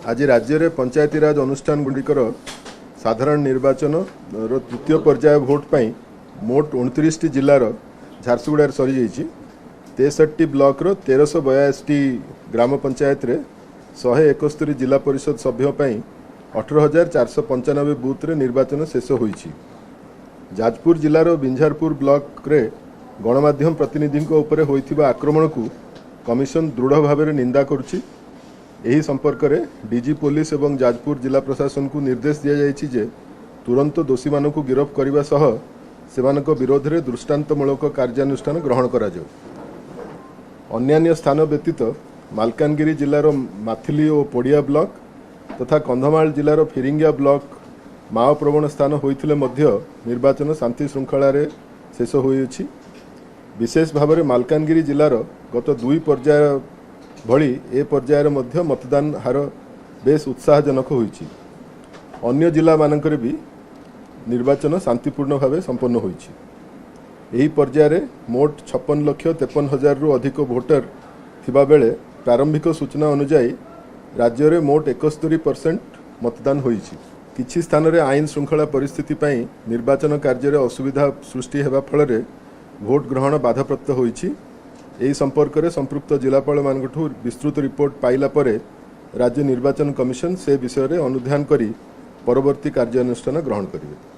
आज राज्य में पंचायती राज अनुष्ठान गुड़िकर साधारण निर्वाचन तृतीय पर्याय भोट पर मोट 29 जिलार झारसुगुड़ा सरी 63 ब्लॉक 1382 ग्राम पंचायत रे 171 जिला परिषद सभ्य 18,495 बूथ रे निर्वाचन शेष होईछि। जाजपुर जिलार बिंझारपुर ब्लॉक रे गणमाध्यम प्रतिनिधि उपरे होइथिबा आक्रमण को कमिशन दृढ़ भाव निंदा करुछि। एही संपर्क में डीजी पुलिस एवं जाजपुर जिला प्रशासन को निर्देश दिया जायछि जे तुरंत दोषी मानक गिरफ करने सह सेमानक विरोध में दृष्टांतमूलक कार्यानुष्ठान ग्रहण करा जाऊ। अन्यान्य स्थान व्यतीत मालकानगिरी जिलार माथिली और पोड़िया ब्लॉक तथा कंधमाल जिलार फिरिंगिया ब्लॉक माओ प्रवण स्थान होइथिले मध्य निर्वाचन शांति श्रृंखला रे शेष होइछि। विशेष भाव में मालकानगिरी जिलार गत 2 पर्याय भली ए पर्यायर मध्य मतदान हार बेस उत्साहजनक होइछि। अन्य जिला मानकर भी निर्वाचन शांतिपूर्ण भाव संपन्न होइछि। एही पर्यायर मोट 56,53,000 रु अधिक भोटर थिबा बेले प्रारंभिक सूचना अनुसार राज्य में मोट 71% मतदान होइछि। किछि स्थान रे आईन श्रृंखला परिस्थिति पई निर्वाचन कार्य रे असुविधा सृष्टि हेबा फल रे भोट ग्रहण बाधाप्राप्त होइछि। एही संपर्क में संपृक्त जिलापाल मानकठू विस्तृत रिपोर्ट पाइला परे राज्य निर्वाचन कमिशन से विषय रे अनुध्यान करी परवर्ती कार्यानुष्ठान ग्रहण करिवे।